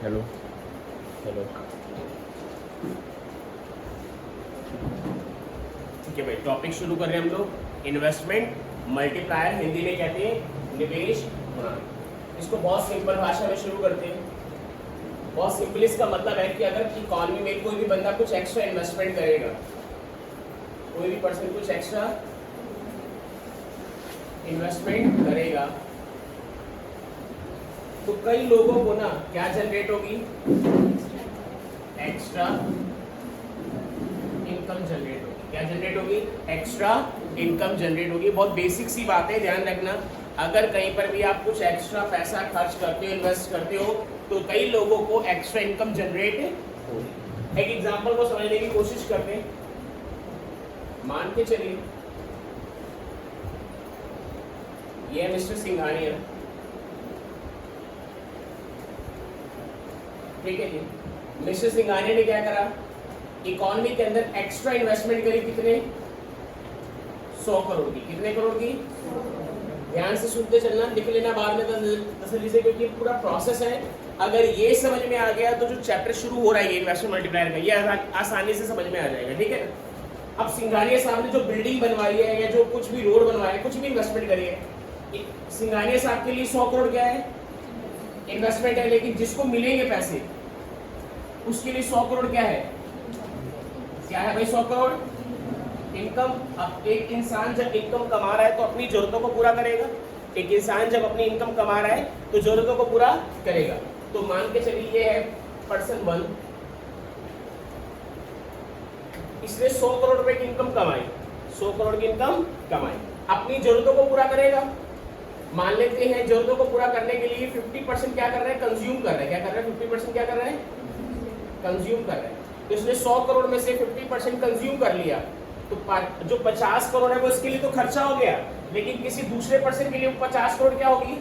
Hello hello. ठीक है भाई, टॉपिक शुरू कर रहे हैं हम लोग। इन्वेस्टमेंट मल्टीप्लायर, हिंदी में कहते हैं निवेश गुणांक। इसको बहुत सिंपल भाषा में शुरू करते हैं। बहुत सिंपल इसका मतलब है कि अगर इकॉनमी में कोई भी बंदा कुछ एक्स्ट्रा इन्वेस्टमेंट करेगा, कोई भी पर्सन कुछ एक्स्ट्रा इन्वेस्टमेंट करेगा, तो कई लोगों को ना क्या जनरेट होगी, एक्स्ट्रा इनकम जनरेट होगी। क्या जनरेट होगी? एक्स्ट्रा इनकम जनरेट होगी। बहुत बेसिक सी बात है, ध्यान रखना। अगर कहीं पर भी आप कुछ एक्स्ट्रा पैसा खर्च करते हो, इन्वेस्ट करते हो, तो कई लोगों को एक्स्ट्रा इनकम जनरेट होगी। एक एग्जांपल को समझने की कोशिश करते हैं। मान के चलिए ये है मिस्टर सिंघानिया, ठीक है जी। मिस्टर सिंघानिया ने क्या करा, इकोनॉमी के अंदर एक्स्ट्रा इन्वेस्टमेंट करी। कितने? 100 करोड़ की। कितने करोड़ की? ध्यान से सुनते चलना, लिख लेना बाद में तसल्ली से, क्योंकि पूरा प्रोसेस है। अगर ये समझ में आ गया तो जो चैप्टर शुरू हो रहा है इन्वेस्टमेंट मल्टीप्लायर का, ये आसानी से समझ में आ जाएगा, ठीक है। अब सिंघानिया साहब ने जो बिल्डिंग बनवाई है या जो कुछ भी रोड बनवाया है, कुछ भी इन्वेस्टमेंट करी है, सिंघानिया साहब के लिए 100 करोड़ क्या है? इन्वेस्टमेंट है। लेकिन जिसको मिलेंगे पैसे उसके लिए 100 करोड़ क्या है? क्या है भाई? 100 करोड़ इनकम। अब एक इंसान जब इनकम कमा रहा है तो अपनी जरूरतों को पूरा करेगा। एक इंसान जब अपनी इनकम कमा रहा है तो जरूरतों को पूरा करेगा। तो मान के चलिए ये है पर्सन 1, इसने 100 करोड़ रुपए की इनकम कमाई, 100 करोड़ की इनकम कमाई, अपनी जरूरतों को पूरा करेगा। मान लेते हैं जरूरतों को पूरा करने के लिए 50% क्या कर रहे हैं? कंज्यूम कर रहे हैं। क्या कर रहे हैं? 50% क्या कर रहे हैं? कंज्यूम कर रहे हैं। तो इसने 100 करोड़ में से 50% कंज्यूम कर लिया, तो जो 50 करोड़ है वो इसके लिए तो खर्चा हो गया, लेकिन किसी दूसरे पर्सन के लिए 50 करोड़ क्या होगी?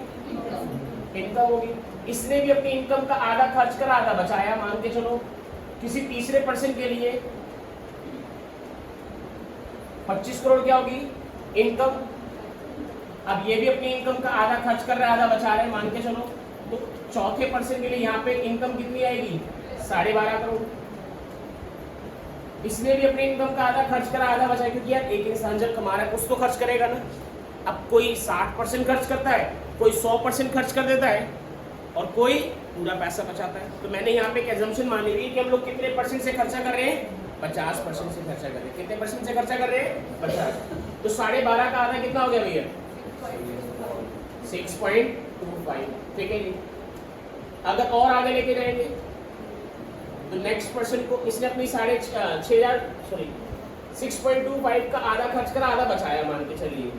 इनकम होगी। इसने भी अपनी इनकम का आधा खर्च कर आधा बचाया, मान के चलो। किसी तीसरे पर्सन के लिए 25 करोड़ क्या होगी? इनकम। अब ये भी अपनी इनकम का आधा खर्च कर रहा है, आधा बचा रहे हैं, मान के चलो। तो चौथे पर्सन के लिए यहाँ पे इनकम कितनी आएगी? 12.5 करोड़। इसने भी अपनी इनकम का आधा खर्च करा, आधा बचाया, क्योंकि यार एक इंसान जब कमा रहा है कुछ तो खर्च करेगा ना। अब कोई 60% खर्च करता है, कोई 100% खर्च कर देता है, और कोई पूरा पैसा बचाता है। तो मैंने यहाँ पे एक एजम्पशन मानी हुई कि हम लोग कितने परसेंट से खर्चा कर रहे हैं? 50% से खर्चा कर रहे हैं। कितने परसेंट से खर्चा कर रहे हैं? 50। तो 12.5 का आधा कितना हो गया भैया? 6.25, ठीक है जी। अगर और आगे लेके जाएंगे तो नेक्स्ट पर्सन को इसने अपनी 6.25 का आधा खर्च करा, आधा बचाया, मान के चलिए।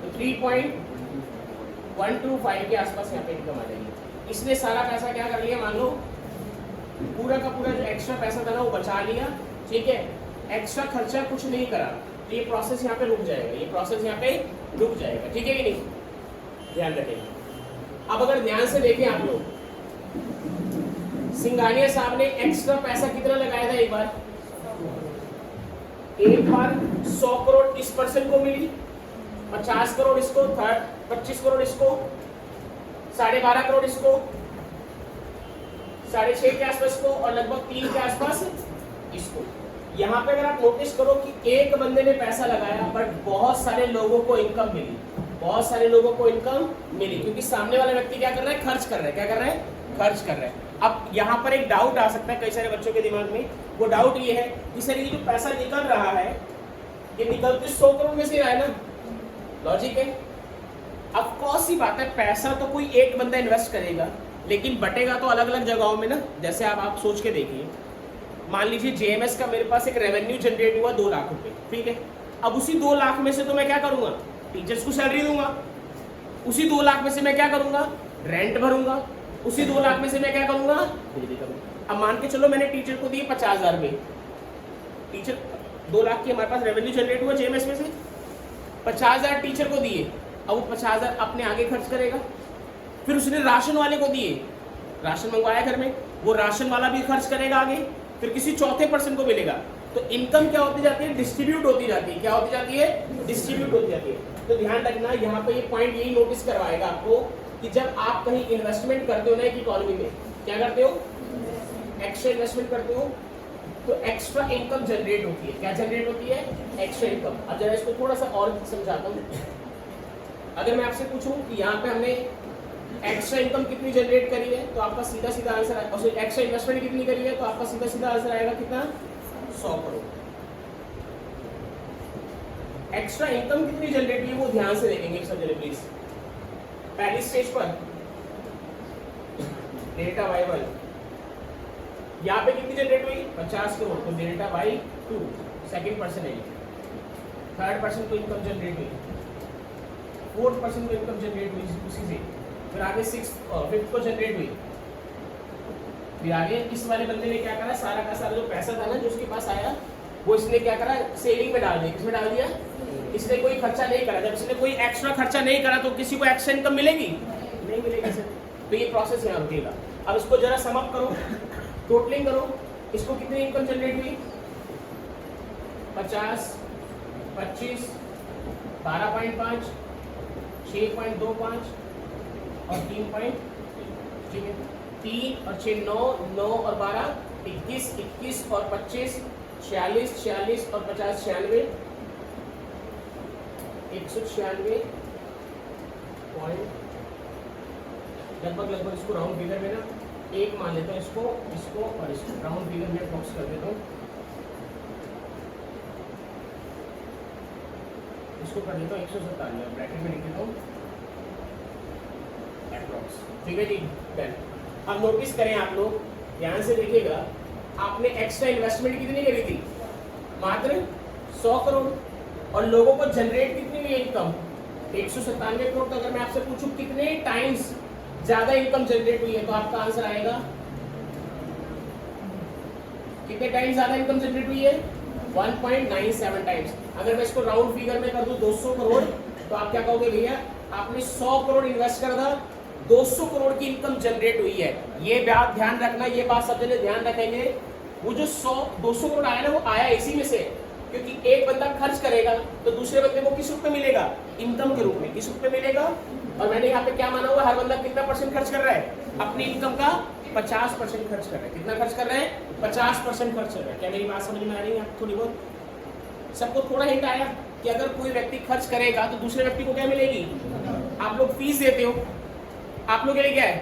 तो 3.125 के आसपास यहाँ पे इनकम आ जाएगी। इसने सारा पैसा क्या कर लिया? मान लो पूरा का पूरा जो एक्स्ट्रा पैसा था ना वो बचा लिया, ठीक है। एक्स्ट्रा खर्चा कुछ नहीं करा, तो ये प्रोसेस यहाँ पे रुक जाएगा, ये प्रोसेस यहाँ पे रुक जाएगा, ठीक है कि नहीं? ध्यान रखेंगे। अब अगर ध्यान से देखें आप लोग, सिंघानिया साहब ने एक्स्ट्रा पैसा कितना लगाया था? एक बार 100 करोड़ इस पर्सन को मिली, 50 करोड़ इसको, 25 करोड़ इसको, 12.5 करोड़ इसको, 6.5 के आसपास इसको, और लगभग 3 के आसपास इसको। यहाँ पे अगर आप नोटिस करो कि एक बंदे ने पैसा लगाया बट बहुत सारे लोगों को इनकम मिली, बहुत सारे लोगों को इनकम मिली, क्योंकि सामने वाला व्यक्ति क्या कर रहा है? खर्च कर रहा है। क्या कर रहा है? खर्च कर रहा है। अब यहाँ पर एक डाउट आ सकता है कई सारे बच्चों के दिमाग में। वो डाउट ये है कि सर ये जो पैसा निकल रहा है, ये निकल तो 100 करोड़ में से रहा है ना, लॉजिक है। अब कौन सी बात है, पैसा तो कोई एक बंदा इन्वेस्ट करेगा, लेकिन बटेगा तो अलग अलग जगहों में ना। जैसे आप सोच के देखिए, मान लीजिए जेएमएस का मेरे पास एक रेवेन्यू जनरेट हुआ 2 लाख रुपए, ठीक है। अब उसी 2 लाख में से तो मैं क्या करूंगा? टीचर्स को सैलरी दूंगा। उसी 2 लाख में से मैं क्या करूंगा? रेंट भरूंगा। उसी 2 लाख में से मैं क्या करूंगा? बिजली करूंगा। अब मान के चलो मैंने टीचर को दिए 50,000 रुपए, टीचर 2 लाख की हमारे पास रेवेन्यू जनरेट हुआ जेएमएस में से, 50,000 टीचर को दिए। अब वो 50,000 अपने आगे खर्च करेगा। फिर उसने राशन वाले को दिए, राशन मंगवाया घर में, वो राशन वाला भी खर्च करेगा आगे, फिर किसी चौथे पर्सन को मिलेगा। तो इनकम क्या होती जाती है? डिस्ट्रीब्यूट होती जाती है। क्या होती जाती है? डिस्ट्रीब्यूट होती जाती है। तो ध्यान रखना, यहाँ पे ये पॉइंट यही नोटिस करवाएगा आपको कि जब आप कहीं इन्वेस्टमेंट करते हो ना एक इकोनॉमी में, क्या करते हो? एक्स्ट्रा इन्वेस्टमेंट करते हो, तो एक्स्ट्रा इनकम जनरेट होती है। क्या जनरेट होती है? Extra income. अब जरा इसको थोड़ा सा और समझाता हूँ। अगर मैं आपसे पूछूं कि यहाँ पे हमने एक्स्ट्रा इनकम कितनी जनरेट करी है, तो आपका सीधा सीधा आंसर आएगा, एक्स्ट्रा इन्वेस्टमेंट कितनी करी है, तो आपका सीधा सीधा आंसर आएगा कितना? 100 करोड़। एक्स्ट्रा इनकम कितनी जनरेट हुई वो ध्यान से देखेंगे सब जने प्लीज। पहली स्टेज पर डेल्टा बाई 1, यहाँ पे कितनी जनरेट हुई? 50 करोड़, तो delta by 2 second percentage. Third percent को इनकम जनरेट हुई, फोर्थ परसेंट को इनकम जनरेट हुई उसी से, फिर आगे सिक्स्थ और फिफ्थ को जनरेट हुई। फिर आगे इस वाले बंदे ने क्या करा, सारा का सारा जो पैसा था ना जो उसके पास आया, वो इसने क्या करा, सेविंग में डाल दिया। किसमें डाल दिया? इसने कोई खर्चा नहीं करा। जब इसने कोई एक्स्ट्रा खर्चा नहीं करा तो किसी को एक्स्ट्रा इनकम मिलेगी? नहीं मिलेगी सर। तो ये प्रोसेस यहाँ रुकेगा। अब इसको जरा सम अप करो, टोटलिंग करो। इसको कितनी इनकम जनरेट हुई? 50, 25, 12.5, 6.25 और 3. 3 और 6 9, 9 और 12 21, 21 और 25 46, 46 और 50 96, 196 पॉइंट लगभग इसको राउंड फिगर में ना एक मान लेता हूँ, इसको और इसको राउंड फिगर में बॉक्स कर देता हूँ। इसको कर देता हूँ 197, ब्रैकेट में लिख देता हूँ एप्रॉक्स। ठीक है जी, डन। अब नोटिस करें आप लोग, ध्यान से देखिएगा, आपने एक्स्ट्रा इन्वेस्टमेंट कितनी करी थी? मात्र 100 करोड़। और लोगों को जनरेट कितनी हुई इनकम? 197 करोड़। तो अगर मैं आपसे पूछूं कितने टाइम्स ज्यादा इनकम जनरेट हुई है, तो आपका आंसर आएगा कितने टाइम्स ज्यादा इनकम जनरेट हुई है? 1.97 टाइम्स। अगर मैं इसको राउंड फिगर में कर दूं 200 करोड़, तो आप क्या कहोगे? भैया आपने 100 करोड़ इन्वेस्ट कर था, 200 करोड़ की इनकम जनरेट हुई है। ये बात ध्यान रखना, ये बात सब जने ध्यान रखेंगे। वो जो 200 करोड़ आया ना, वो आया इसी में से, क्योंकि एक बंदा खर्च करेगा तो दूसरे बंदे को किस रूप में मिलेगा? इनकम के रूप में। किस रूप में मिलेगा? और मैंने यहाँ पे क्या माना हुआ, हर बंदा कितना परसेंट खर्च कर रहा है? अपनी इनकम का 50% खर्च कर रहा है। कितना खर्च कर रहे हैं? 50% खर्च कर रहा है। क्या मेरी बात समझ में आ रही है आपको? थोड़ी बहुत सबको थोड़ा हिंट आया कि अगर कोई व्यक्ति खर्च करेगा तो दूसरे व्यक्ति को क्या मिलेगी? आप लोग फीस देते हो, आप लोग के लिए क्या है?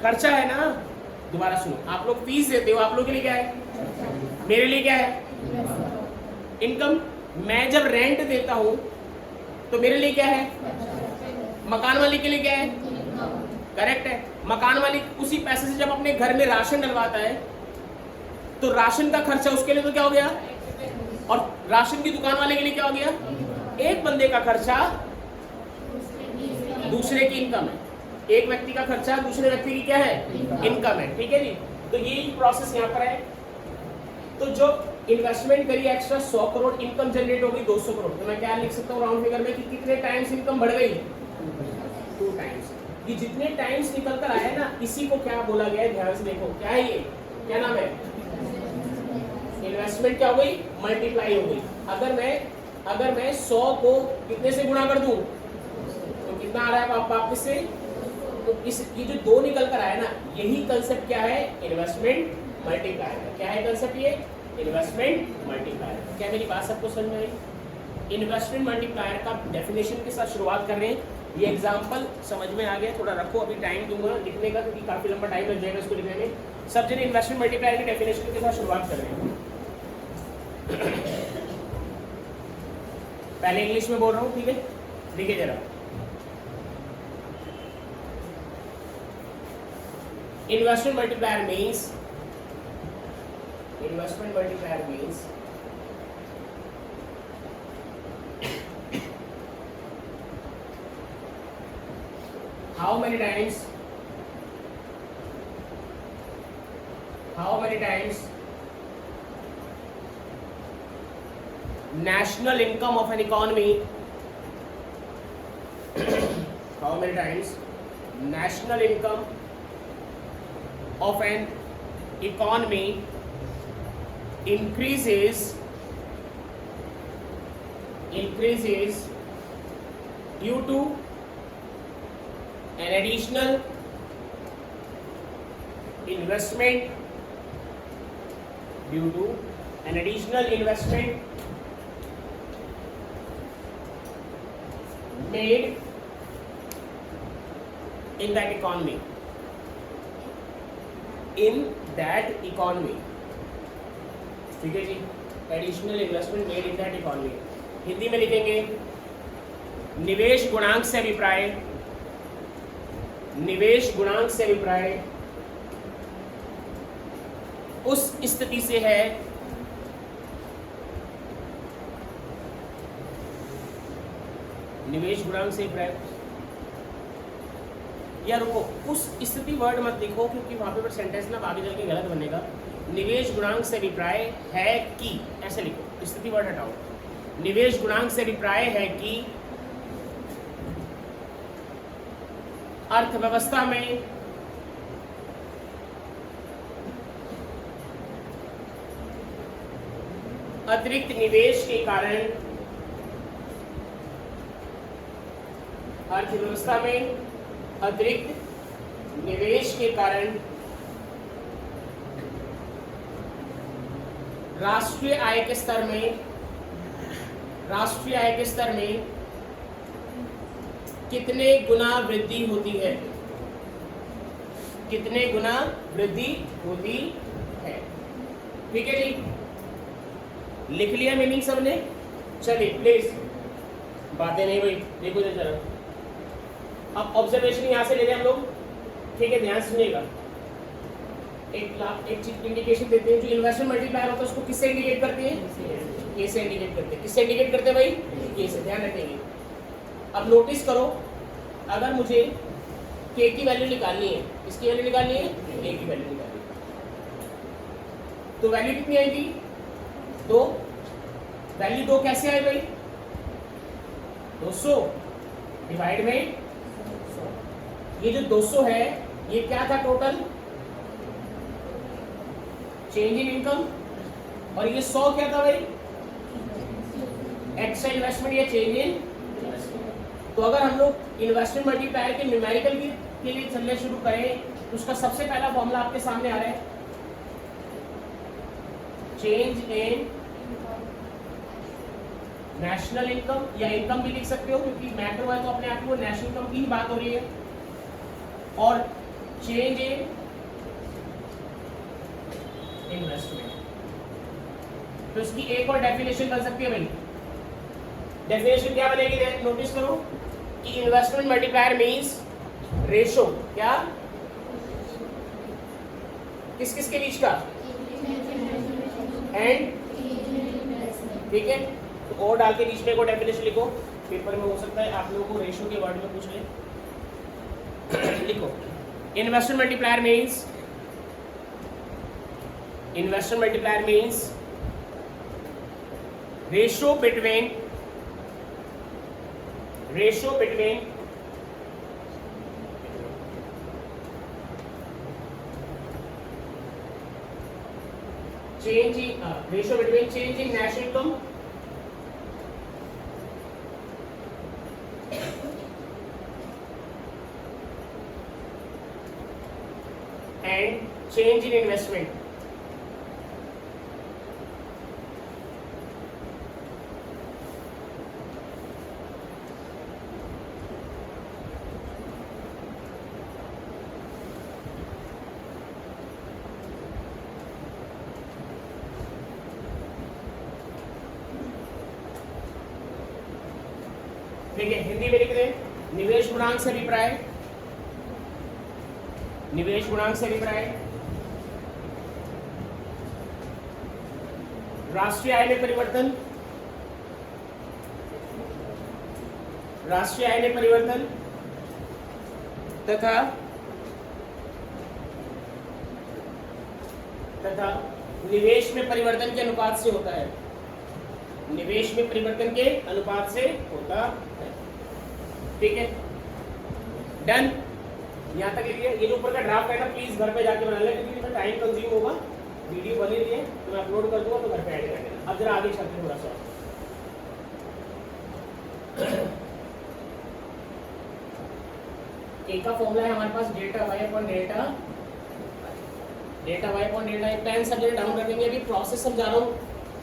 खर्चा है ना। दोबारा सुनो, आप लोग फीस देते हो, आप लोग के लिए क्या है? मेरे लिए क्या है? इनकम। मैं जब रेंट देता हूं तो मेरे लिए क्या है? मकान मालिक के लिए क्या है? करेक्ट है। मकान मालिक उसी पैसे से जब अपने घर में राशन डलवाता है तो राशन का खर्चा उसके लिए तो क्या हो गया? और राशन की दुकान वाले के लिए क्या हो गया? एक बंदे का खर्चा दूसरे की इनकम है। एक व्यक्ति का खर्चा दूसरे व्यक्ति की क्या है? इनकम है। ठीक है जी। तो यही प्रोसेस यहाँ पर है। तो जो इन्वेस्टमेंट करी एक्स्ट्रा 100 करोड़, इनकम जनरेट हो गई 200 करोड़, तो मैं क्या लिख सकता हूँ राउंड फिगर में कि कितने टाइम्स इनकम बढ़ गई? 2 टाइम्स। ये जितने टाइम्स निकल कर आया ना, इसी को क्या बोला गया है? ध्यान से देखो, क्या है ये? क्या नाम है? इन्वेस्टमेंट क्या हो गई? मल्टीप्लाई हो गई। अगर मैं 100 को कितने से गुणा कर दूं तो कितना आ रहा है वापस से? तो ये जो 2 निकल कर आया ना, यही कंसेप्ट क्या है? Investment multiplier. क्या है कंसेप्ट? ये इन्वेस्टमेंट मल्टीप्लायर। क्या मेरी बात सबको समझ में आई? इन्वेस्टमेंट मल्टीप्लायर का डेफिनेशन के साथ शुरुआत कर रहे हैं। ये एग्जांपल समझ में आ गया? थोड़ा रखो, अभी टाइम दूंगा लिखने का, क्योंकि काफी लंबा टाइम लग जाएगा इसको लिखने में। सब जने इन्वेस्टमेंट मल्टीप्लायर की डेफिनेशन के साथ शुरुआत कर रहे हैं। पहले इंग्लिश में बोल रहा हूँ, ठीक है? देखिए जरा, investment multiplier means how many times national income of an economy how many times national income of an economy increases due to an additional investment due to an additional investment made in that economy, in that economy. ठीक है जी, additional investment made in that economy. Hindi में लिखेंगे निवेश गुणांक से अभिप्राय, निवेश गुणांक से अभिप्राय उस स्थिति से है निवेश गुणांक से अभिप्राय, या रुको, उस स्थिति वर्ड मत लिखो क्योंकि वहां पे सेंटेंस ना आगे चल के गलत बनेगा। निवेश गुणांक से अभिप्राय है कि, ऐसे लिखो, स्थिति वर्ड हटाओ। निवेश गुणांक से अभिप्राय है कि अर्थव्यवस्था में अतिरिक्त निवेश के कारण, अर्थव्यवस्था में अतिरिक्त निवेश के कारण राष्ट्रीय आय के स्तर में, राष्ट्रीय आय के स्तर में कितने गुना वृद्धि होती है, कितने गुना वृद्धि होती है। ठीक है जी, लिख लिया मीनिंग सबने? चलिए प्लीज, बातें नहीं हुई, देखो जरा। अब ऑब्जर्वेशन यहां से ले रहे हैं हम लोग, ठीक है, ध्यान सुनिएगा। एक चीज इंडिकेशन देते हैं, जो इन्वेस्टमेंट मल्टीप्लायर होता है उसको किससे इंडिकेट करते हैं? के से इंडिकेट करते हैं। किससे इंडिकेट करते हैं भाई? के से, ध्यान रखेंगे। अब नोटिस करो, अगर मुझे के की वैल्यू निकालनी है, किसकी वैल्यू निकालनी है? के की वैल्यू निकालनी है, तो वैल्यू कितनी आएगी? 2। वैल्यू 2 कैसे आए भाई? 200 डिवाइड में 100। ये जो 200 है ये क्या था टोटल? Change in income. और ये 100 क्या था भाई? एक्स्ट्रा इन्वेस्टमेंट या चेंज इन इन्वेस्टमेंट। तो अगर हम लोग इन्वेस्टमेंट मल्टीप्लायर के न्यूमेरिकल के लिए चलने शुरू करें तो उसका सबसे पहला फॉर्मूला आपके सामने आ रहा है, चेंज इन नेशनल इनकम, या इनकम भी लिख सकते हो क्योंकि मैक्रो है तो अपने आप को नेशनल इनकम की ही बात हो रही है। और चेंज इन इन्वेस्टमेंट, तो इसकी एक और डेफिनेशन बन सकती है भाई। डेफिनेशन क्या बनेगी? नोटिस करो कि इन्वेस्टमेंट मल्टीप्लायर मींस रेशो, क्या? किस किस के बीच का? एंड, ठीक है, तो और डाल के बीच में को डेफिनेशन लिखो। पेपर में हो सकता है आप लोगों को रेशो के वर्ड में पूछ ले। लिखो, investment multiplier means, investment multiplier means ratio between change in ratio between change in national income and change in investment. ठीक है, हिंदी में लिख दें, निवेश गुणांक से अभिप्राय, निवेश गुणांक से अभिप्राय राष्ट्रीय आय में परिवर्तन, राष्ट्रीय आय में परिवर्तन तथा निवेश में परिवर्तन के अनुपात से होता है, निवेश में परिवर्तन के अनुपात से होता है। ठीक है, डन। यहाँ तक ये जो ऊपर का ड्राफ्ट है ना, प्लीज घर पे जाके बना लें क्योंकि टाइम कंज्यूम होगा। वीडियो बनी रही है तो मैं अपलोड कर दूंगा, तो घर पे ऐड कर देना। अब जरा आगे चलते हैं थोड़ा सा। ए का फॉर्मूला है हमारे पास delta Y upon delta, delta Y upon delta, pen subject down कर देंगे। अभी प्रोसेस समझा रहा हूँ,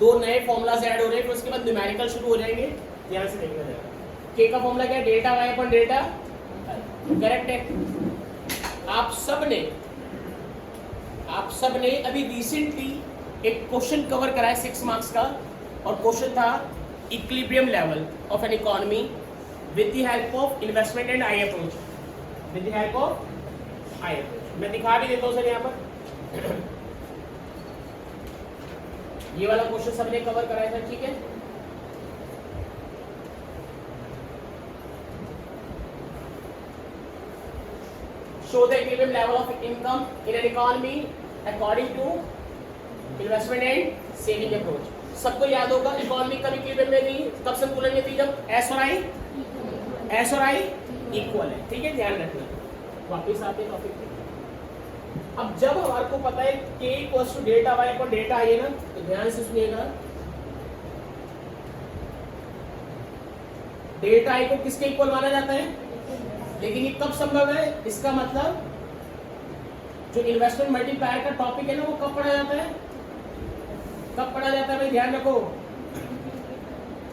2 नए फॉर्मूलाज ऐड हो रहे हैं, फिर उसके बाद न्यूमेरिकल शुरू हो जाएंगे, ध्यान से देखना जाएगा। के का फॉर्मूला क्या है? Delta Y upon delta, correct है। आप सब ने अभी रिसेंटली एक क्वेश्चन कवर करा है 6 मार्क्स का, और क्वेश्चन था equilibrium level of an economy with the help of investment and I approach, with the help of I approach. मैं दिखा भी देता हूँ सर यहाँ पर, ये वाला क्वेश्चन सबने कवर कराया था, ठीक है। Show the equilibrium level of income in an economy according to investment and saving approach। सबको याद होगा इकोनॉमी कब इक्विलिब्रियम में थी, कब संतुलन में थी, जब एस और आई इक्वल है, ठीक है, ध्यान रखना। वापिस आते हैं टॉपिक पे। अब जब हमारे को पता है k equals to delta Y upon delta I है ना, तो ध्यान से सुनिएगा, डेल्टा आई को किसके इक्वल माना जाता है, लेकिन ये कब संभव है? इसका मतलब जो इन्वेस्टमेंट मल्टीप्लायर का टॉपिक है ना, वो कब पढ़ा जाता है? कब पढ़ा जाता है भाई, ध्यान रखो,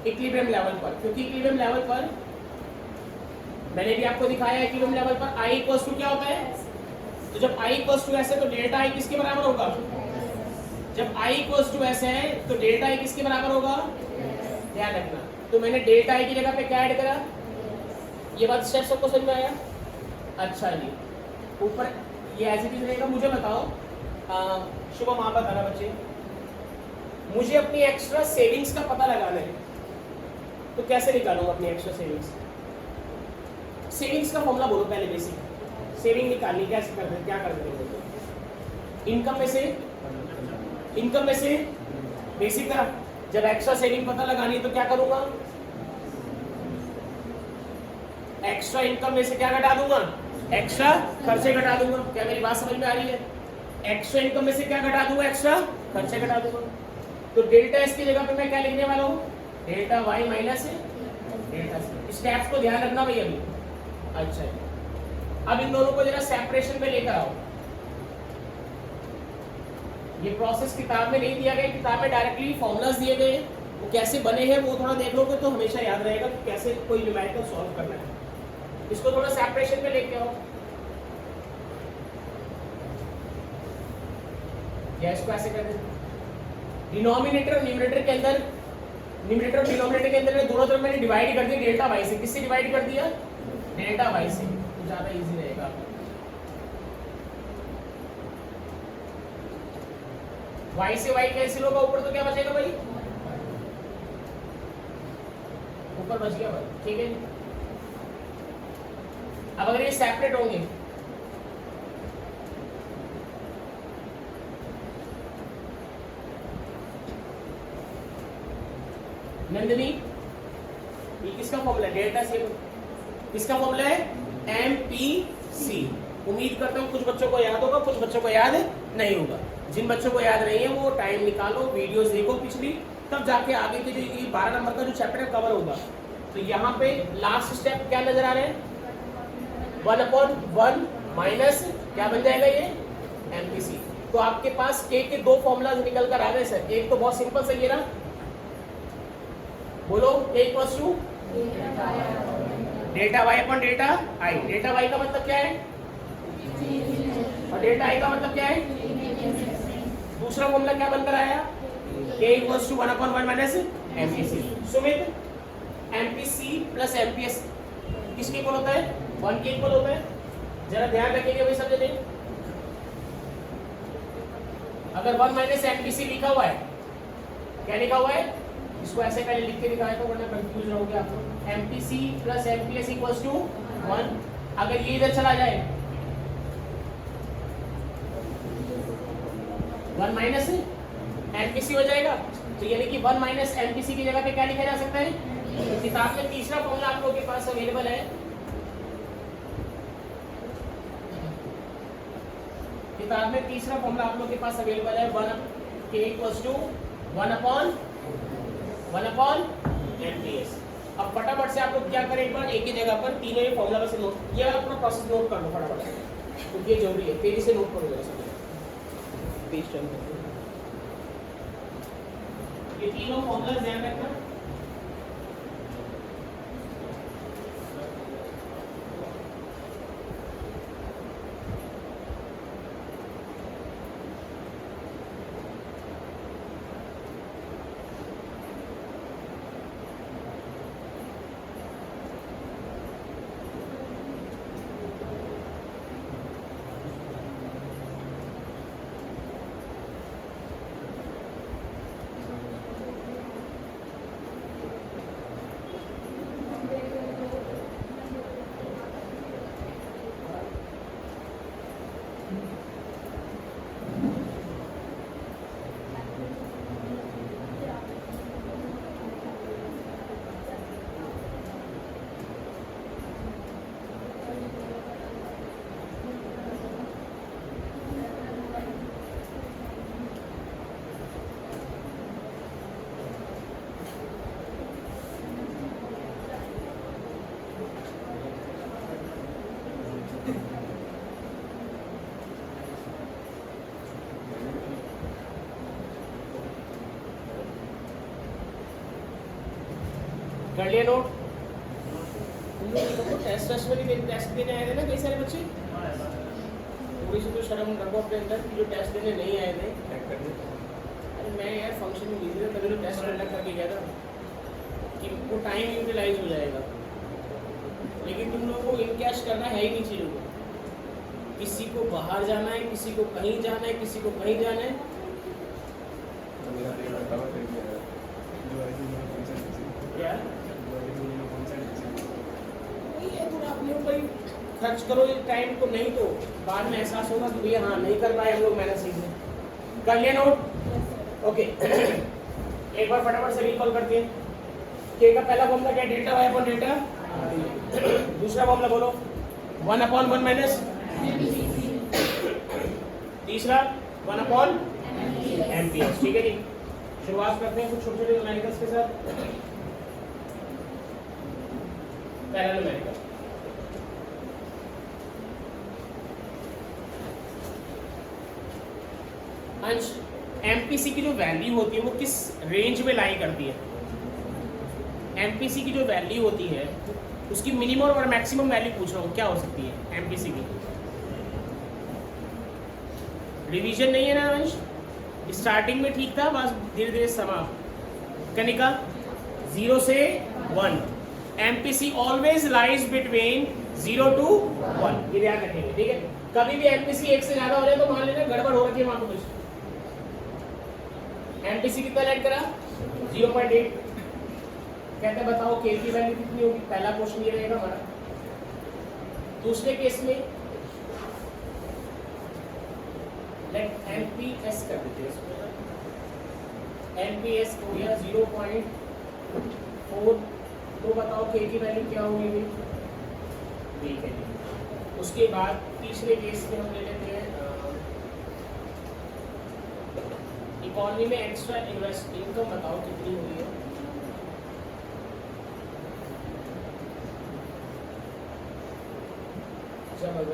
इक्विलिब्रियम लेवल पर। क्योंकि इक्विलिब्रियम लेवल पर मैंने भी आपको दिखाया है, इक्विलिब्रियम लेवल पर आई इक्वल्स टू क्या होता है? तो जब आई इक्वल्स टू ऐसे, तो डेल्टा आई किसके बराबर होगा? जब आई इक्वल्स टू ऐसे है, तो डेल्टा आई किसके बराबर होगा? ध्यान रखना। तो मैंने डेल्टा आई की जगह पे क्या ऐड करा? ये बात स्टेप सबको समझ में आया? अच्छा जी, ऊपर ये ऐसे चीज रहेगा। मुझे बताओ शुभम, आप बताना बच्चे, मुझे अपनी एक्स्ट्रा सेविंग्स का पता लगाना है, तो कैसे निकालूंगा अपनी एक्स्ट्रा सेविंग्स? सेविंग्स का फॉर्मूला बोलो पहले, बेसिक सेविंग निकालनी कैसे करते हैं, क्या करते हैं? इनकम में से बेसिक का, जब एक्स्ट्रा सेविंग पता लगानी है तो क्या करूंगा? एक्स्ट्रा इनकम में से क्या घटा दूंगा? एक्स्ट्रा खर्चे घटा दूंगा। क्या मेरी बात समझ में आ रही है? एक्स्ट्रा इनकम में से क्या घटा दूंगा? एक्स्ट्रा खर्चे घटा दूंगा। तो डेल्टा एस की जगह पे मैं क्या लिखने वाला हूँ? Delta Y minus delta C. Steps को ध्यान रखना भाई अभी। अच्छा, अब इन दोनों को जरा सेपरेशन में लेकर आओ। ये प्रोसेस किताब में नहीं दिया गया, किताब में डायरेक्टली फॉर्मूलाज दिए गए, वो कैसे बने हैं वो थोड़ा देख लोगे तो हमेशा याद रहेगा कि कैसे कोई न्यूमेरिकल सॉल्व करना है। इसको थोड़ा सेपरेशन में लेके आओ, या इसको ऐसे कर दे। डिनोमिनेटर और न्यूमरेटर के अंदर, न्यूमरेटर और डिनोमिनेटर के अंदर दोनों तरफ मैंने डिवाइड कर दिया डेल्टा वाई से। किससे डिवाइड कर दिया? डेल्टा वाई से, तो ज्यादा इजी रहेगा। वाई से वाई कैंसिल होगा, ऊपर तो क्या बचेगा भाई? ऊपर बच गया भाई, ठीक है। अब अगर ये सेपरेट होंगे, नंदिनी, ये किसका फॉर्मूला है? Delta C. किसका फॉर्मूला है? एमपीसी। उम्मीद करता हूँ कुछ बच्चों को याद होगा, कुछ बच्चों को याद नहीं होगा। जिन बच्चों को याद नहीं है वो टाइम निकालो, वीडियोस देखो पिछली, तब जाके आगे के जो 12 नंबर का जो चैप्टर है कवर होगा। तो यहाँ पे लास्ट स्टेप क्या नजर आ रहे हैं? 1/1 माइनस क्या बन जाएगा ये? एमपीसी। तो आपके पास के 2 फॉर्मूला निकल कर आ गए सर। एक तो बहुत सिंपल सही है ना, बोलो k equals to delta Y upon delta I. Delta Y का मतलब क्या है और डेल्टा आई का मतलब क्या है? दूसरा फॉर्मूला क्या बनकर आया? k equals to 1/1 minus MPC. Sumit, MPC plus MPS किसके इक्वल होता है? 1 के इक्वल होता है। जरा ध्यान रखेंगे भाई सब जने। अगर 1 माइनस एमपीसी लिखा हुआ है, क्या लिखा हुआ है? इसको ऐसे पहले लिख के दिखाया था वरना कंफ्यूज रहोगे आप लोग। MPC plus MPS equals to 1। अगर ये इधर चला जाए 1 माइनस एमपीसी हो जाएगा। तो यानी कि 1 माइनस एमपीसी की जगह पे क्या लिखा जा सकता है? तो किताब में तीसरा फॉर्मूला आप लोगों के पास अवेलेबल है। किताब में तीसरा फॉर्मूला आप लोगों के पास अवेलेबल है, 1 k इक्वल्स टू 1/1 एमपीएस। अब फटाफट से आप लोग क्या करें, एक बार एक ही जगह पर तीनों ही फॉर्मूला से नोट, ये वाला पूरा प्रोसेस नोट कर लो फटाफट, क्योंकि ये जरूरी है। तेजी से नोट करो जरा सब। पेज टर्न करते हैं। ये तीनों फॉर्मूला ध्यान रखना। कर लिया नोट? तुम लोग टेस्ट टेस्ट देने आए थे ना कई सारे बच्चे, थोड़ी सी तो शर्म रखो अपने अंदर कि जो टेस्ट देने नहीं आए थे। अरे मैं यार फंक्शन में बिजी था, तभी तो टेस्ट कंडक्ट करके गया था कि वो टाइम यूटिलाइज हो जाएगा। लेकिन तुम लोगों को इनकैश करना है ही नहीं चीज़ों को। किसी को बाहर जाना है, किसी को कहीं जाना है, किसी को कहीं जाना है। क्या अपने ऊपर ही खर्च करो ये टाइम को, नहीं तो बाद में एहसास होगा कि भैया हाँ नहीं कर पाए हम लोग मेहनत सीखने। कर लिया नोट? ओके एक बार फटाफट से रिकॉल करते हैं। के का पहला फॉर्मूला क्या है? Delta Y upon delta. दूसरा फॉर्मूला बोलो 1/1 माइनस। तीसरा 1/एम पी एस। ठीक है जी, शुरुआत करते हैं कुछ छोटे छोटे न्यूमेरिकल्स के साथ। पहला न्यूमेरिकल अंश, एमपीसी की जो वैल्यू होती है वो किस रेंज में लाई करती है? एमपीसी की जो वैल्यू होती है उसकी मिनिमम और मैक्सिमम वैल्यू पूछ रहा हूँ, क्या हो सकती है एमपीसी की? रिवीजन नहीं है ना अंश? स्टार्टिंग में ठीक था, बस धीरे धीरे समाप्त। कनिका 0 से 1, MPC always lies between 0 to 1, ये ध्यान रखेंगे। ठीक है, कभी भी एमपीसी 1 से ज्यादा हो जाए तो मान लेना गड़बड़ हो रही है वहां पर कुछ। एमपीसी कितना ऐड करा? 0.8। कहते बताओ के की वैल्यू कितनी होगी? पहला क्वेश्चन ये रहेगा हमारा। दूसरे केस में लेट एमपीएस कर देते हैं इसको। एमपीएस हो गया 0.4, तो बताओ के की वैल्यू क्या होगी? ठीक है। उसके बाद तीसरे केस में हम ले लेते हैं इकोनॉमी में एक्स्ट्रा इन्वेस्ट इनकम, बताओ कितनी हुई है? चलो भाई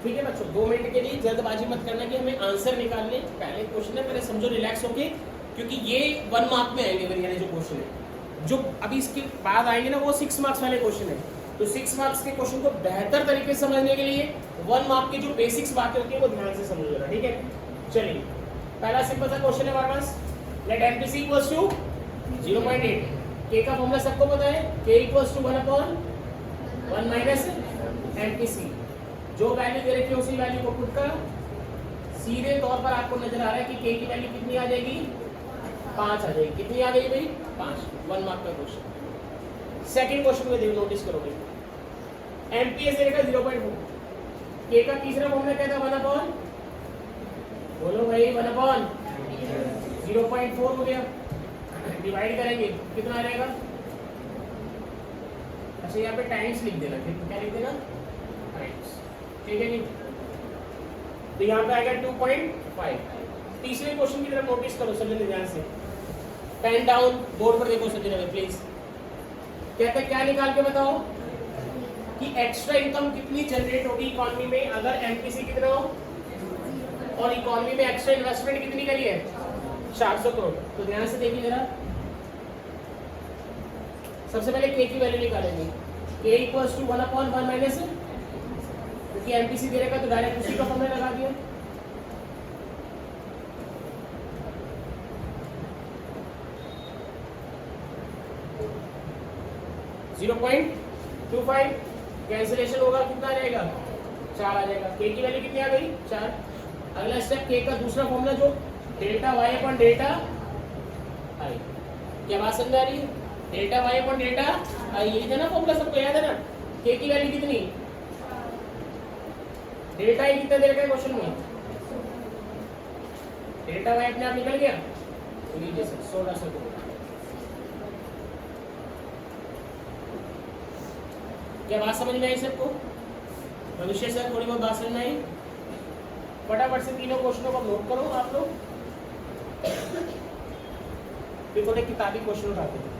ठीक है बच्चों, 2 मिनट के लिए जल्दबाजी मत करना कि हमें आंसर निकालने। पहले क्वेश्चन है, पहले समझो रिलैक्स होके, क्योंकि ये 1 मार्क में आएंगे मेरे जो क्वेश्चन है। जो अभी इसके बाद आएंगे ना वो 6 मार्क्स वाले क्वेश्चन है। तो 6 मार्क्स के क्वेश्चन को बेहतर तरीके से समझने के लिए 1 मार्क की जो बेसिक्स बातें होती है वो ध्यान से समझिएगा। ठीक है, चलिए पहला सिंपल सा क्वेश्चन है हमारे पास। Let MPC equals to 0.8। K का फॉर्मूला सबको पता है, K equals to 1/1 minus MPC. जो वैल्यू दे रखी है उसी वैल्यू को पुट कर सीधे तौर पर आपको नजर आ रहा है कि के की वैल्यू कितनी आ जाएगी? 5 आ जाएगी। कितनी आ गई भाई? 5। 1 मार्क का क्वेश्चन। सेकंड क्वेश्चन में देखो, नोटिस करोगे एमपीएस दे रखा 0.4। के का तीसरा फॉर्मूला क्या था? 1/, बोलो भाई 1/0.4 हो गया। डिवाइड करेंगे कितना आ जाएगा? अच्छा यहाँ पे टाइम्स लिख देना, क्या लिख देना? टाइम्स। ठीक है जी, तो यहाँ पे आएगा 2.5। तीसरे क्वेश्चन की तरफ नोटिस करो सभी ध्यान से, पेन डाउन, बोर्ड पर देखो सभी ने प्लीज। कहते हैं क्या निकाल के बताओ कि एक्स्ट्रा इनकम कितनी जनरेट होगी इकोनॉमी में अगर एमपीसी कितना हो, और इकोनॉमी में एक्स्ट्रा इन्वेस्टमेंट कितनी करी है 400 करोड़। तो ध्यान से देखिए जरा, सबसे पहले के की वैल्यू निकालेंगे, के इक्वल्स टू 1/1 माइनस, क्योंकि एमपीसी दे रखा तो डायरेक्ट उसी का फॉर्मूला लगा दिया। .25 कैंसिलेशन होगा, कितना आ जाएगा 4 आ जाएगा। के की वैल्यू कितनी आ गई 4। अगला स्टेप के का दूसरा फॉर्मूला जो delta Y upon delta I, क्या बात समझ आ रही है? Delta Y upon delta I, यही था ना फॉर्मूला, सबको याद है ना? के की वैल्यू कितनी, डेल्टा आई कितना दे रखा है क्वेश्चन में, डेल्टा वाई अपने आप निकल गया, तो लीजिए सर 1600 करोड़। क्या बात समझ में आई सबको? भविष्य से थोड़ी बहुत बात समझ में आई? फटाफट से तीनों क्वेश्चनों को नोट करो आप लोग, फिर थोड़े किताबी क्वेश्चन उठाते हैं।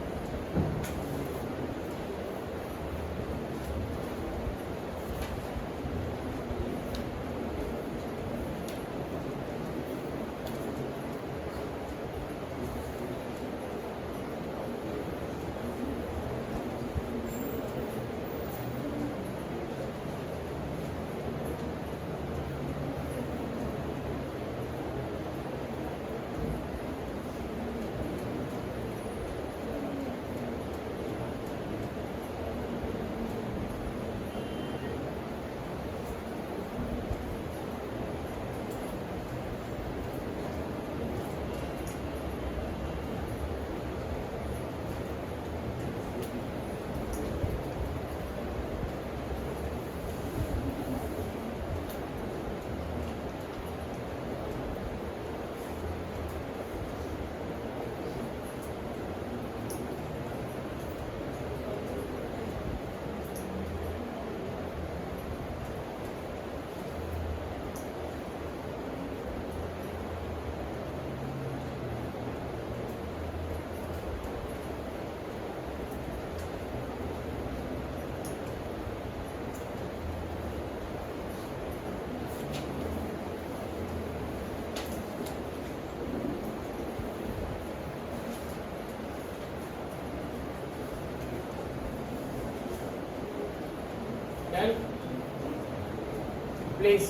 प्लीज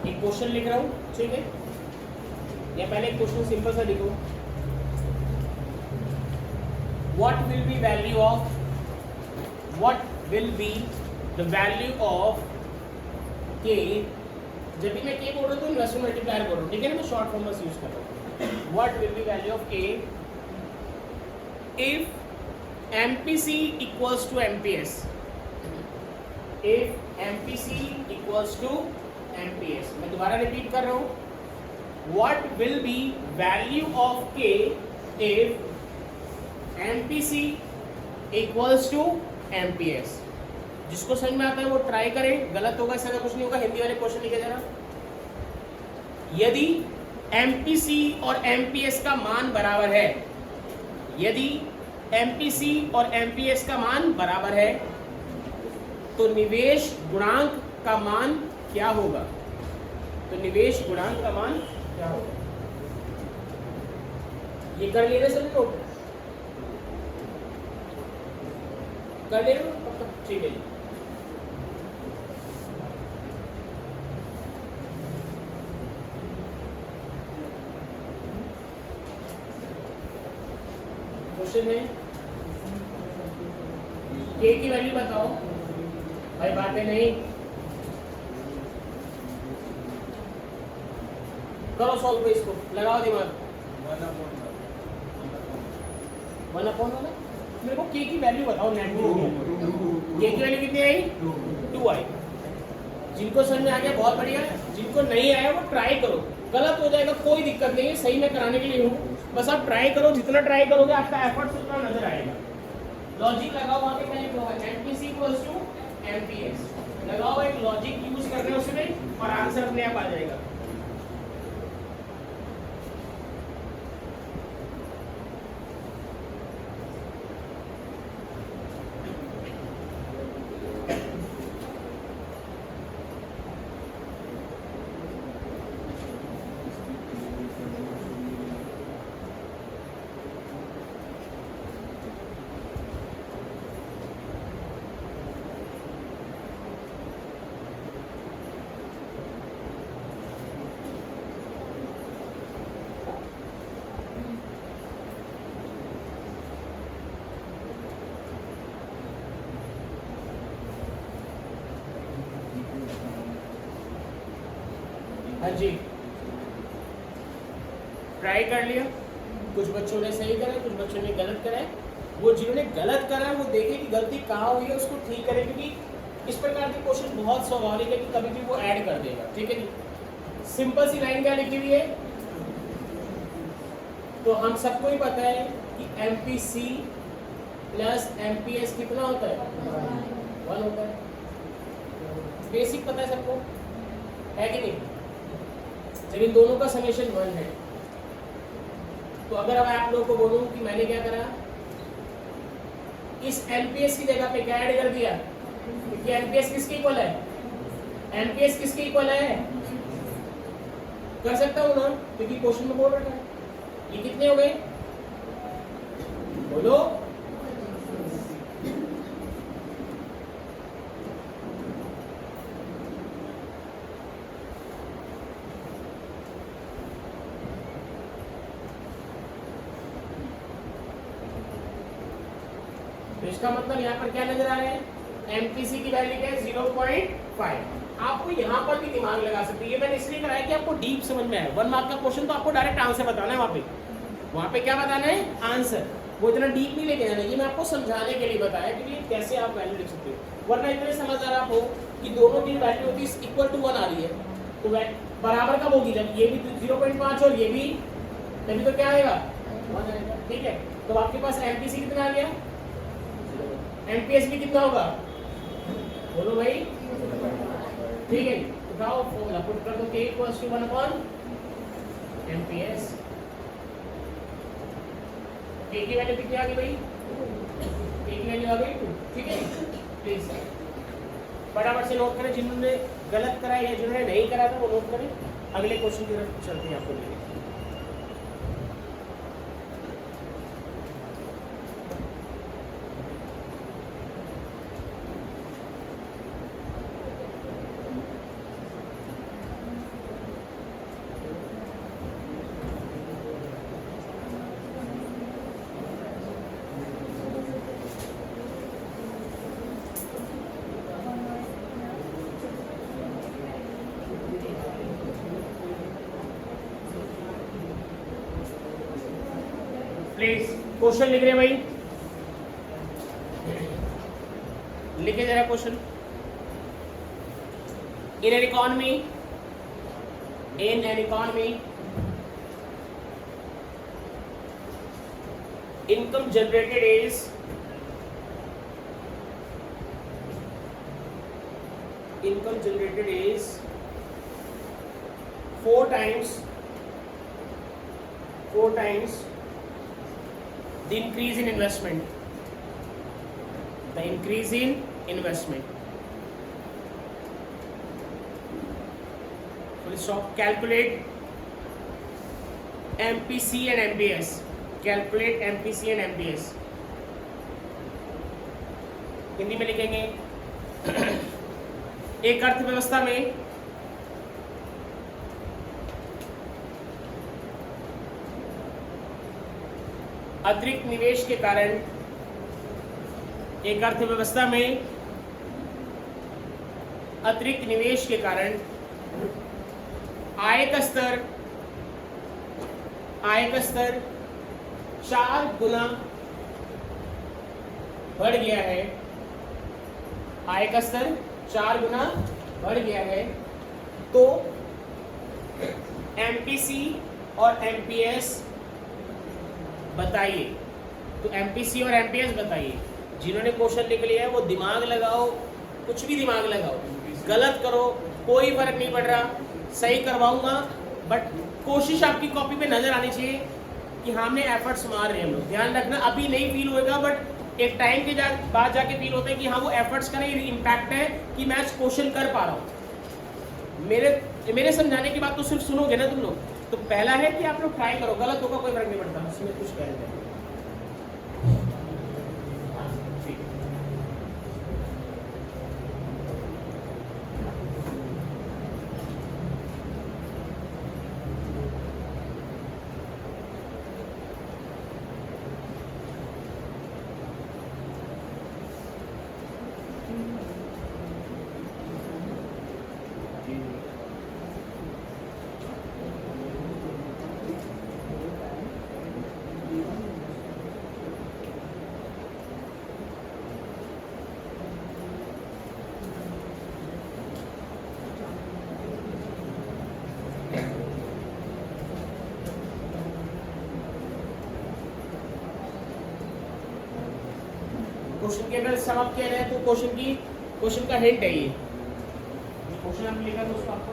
एक क्वेश्चन लिख रहा हूं, ठीक है? या पहले एक क्वेश्चन सिंपल सा लिखो, what will be value of, what will be the value of के, जब भी मैं के बोल रहा हूं तो इन्वेस्टमेंट मल्टीप्लायर बोल रहा हूं, ठीक है ना? मैं शॉर्ट फॉर्म बस यूज कर रहा हूं। What will be value of के if MPC equals to MPS, if MPC equals to MPS। मैं दोबारा रिपीट कर रहा हूँ, what will be value of K if MPC equals to MPS। जिसको समझ में आता है वो ट्राई करे, गलत होगा इसका कुछ नहीं होगा। हिंदी वाले क्वेश्चन लिखे जरा, यदि MPC और MPS का मान बराबर है, यदि MPC और MPS का मान बराबर है तो निवेश गुणांक का मान क्या होगा? तो निवेश गुणांक का मान क्या होगा? ये कर लेना सभी लोग, कर ले, ठीक है जी। क्वेश्चन है के की वैल्यू बताओ भाई, बातें नहीं करो, सॉल्व इसको, लगाओ दिमाग। 1/1 मेरे को के की वैल्यू बताओ, नेट के की वैल्यू कितनी आई 2 आई। जिनको समझ में आ गया बहुत बढ़िया, जिनको नहीं आया वो ट्राई करो, गलत हो जाएगा कोई दिक्कत नहीं है, सही मैं कराने के लिए हूँ, बस आप ट्राई करो, जितना ट्राई करोगे आपका एफर्ट उतना नजर आएगा। लॉजिक लगाओ वहां पे, क्या लिखा होगा MPC इक्वल्स टू एमपीएस लगाओ, एक लॉजिक यूज कर रहे हो उसमें और आंसर अपने आप आ जाएगा। हाँ जी, ट्राई कर लिया। कुछ बच्चों ने सही करा, कुछ बच्चों ने गलत करा है। वो जिन्होंने गलत करा है वो देखे कि गलती कहाँ हुई है, उसको ठीक करें, क्योंकि इस प्रकार के क्वेश्चन बहुत स्वाभाविक है कि कभी भी वो ऐड कर देगा। ठीक है जी। सिंपल सी लाइन क्या लिखी हुई है, तो हम सबको ही पता है कि एमपीसी प्लस एमपीएस कितना होता है, 1 होता है। बेसिक पता है सबको, है कि नहीं? जब इन दोनों का समेशन 1 है, तो अगर अब आप लोगों को बोलूं कि मैंने क्या करा, इस एमपीएस की जगह पे क्या ऐड कर दिया, क्योंकि एमपीएस किसके इक्वल है, एमपीएस किसके इक्वल है, कर सकता हूं ना, क्योंकि क्वेश्चन में बोल रखा है। ये कितने हो गए, बोलो? तो इसका मतलब यहाँ पर क्या नजर आ रहा है, एमपीसी की वैल्यू क्या है, 0.5। आपको यहाँ पर भी दिमाग लगा सकते हैं। ये मैंने इसलिए कराया कि आपको डीप समझ में आए। 1 मार्क का क्वेश्चन तो आपको डायरेक्ट आंसर बताना है, वहाँ पे क्या बताना है, आंसर। वो इतना डीप नहीं लेके जाना। ये मैं आपको समझाने के लिए बताया कि कैसे आप वैल्यू लिख सकते हो। वरना इतने समझदार आप हो कि दोनों की वैल्यू होती है इक्वल टू 1 आ रही है, तो बराबर कब होगी, जब ये भी 0.5 और ये भी, तभी तो क्या आएगा, 1 आएगा। ठीक है, तो आपके पास एमपीसी कितना आ गया, एमपीएस भी कितना होगा, बोलो भाई? ठीक है, उठाओ फॉर्मूला, पुट कर दो k = 1 एमपीएस। k की वैल्यू कितनी आ गई भाई, k की वैल्यू आ गई 2। ठीक है, प्लीज फटाफट से नोट करें। जिन्होंने गलत करा या जिन्होंने नहीं करा था वो नोट करें। अगले क्वेश्चन की तरफ चलते हैं आपको लेके। प्लीज क्वेश्चन लिख रहे भाई, लिखे जरा question. In an economy, income generated is 4 times the increase in investment. Full stop. Calculate MPC and MPS. Hindi में लिखेंगे, एक अर्थव्यवस्था में अतिरिक्त निवेश के कारण, आय का स्तर 4 गुना बढ़ गया है। आय का स्तर 4 गुना बढ़ गया है, तो एमपीसी और एमपीएस बताइए। तो एमपीसी और एमपीएस बताइए। जिन्होंने क्वेश्चन लिख लिया है वो दिमाग लगाओ, कुछ भी दिमाग लगाओ, गलत करो कोई फर्क नहीं पड़ रहा, सही करवाऊंगा, बट कोशिश आपकी कॉपी पे नजर आनी चाहिए कि हाँ हमने एफर्ट्स मार रहे हैं हम लोग। ध्यान रखना अभी नहीं फील होएगा, बट एक टाइम के बाद जाके फील होता है कि हाँ वो एफर्ट्स का नहीं इम्पैक्ट है कि मैं क्वेश्चन कर पा रहा हूँ। मेरे समझाने की बात तो सिर्फ सुनोगे ना तुम लोग। तो पहला है कि आप लोग ट्राई करो, गलत होगा कोई फर्क नहीं पड़ता, इसमें कुछ कह रहे हैं। क्वेश्चन के अगर सम आप कह रहे हैं तो क्वेश्चन का हिंट है ये क्वेश्चन आपने लिखा तो उसको आपको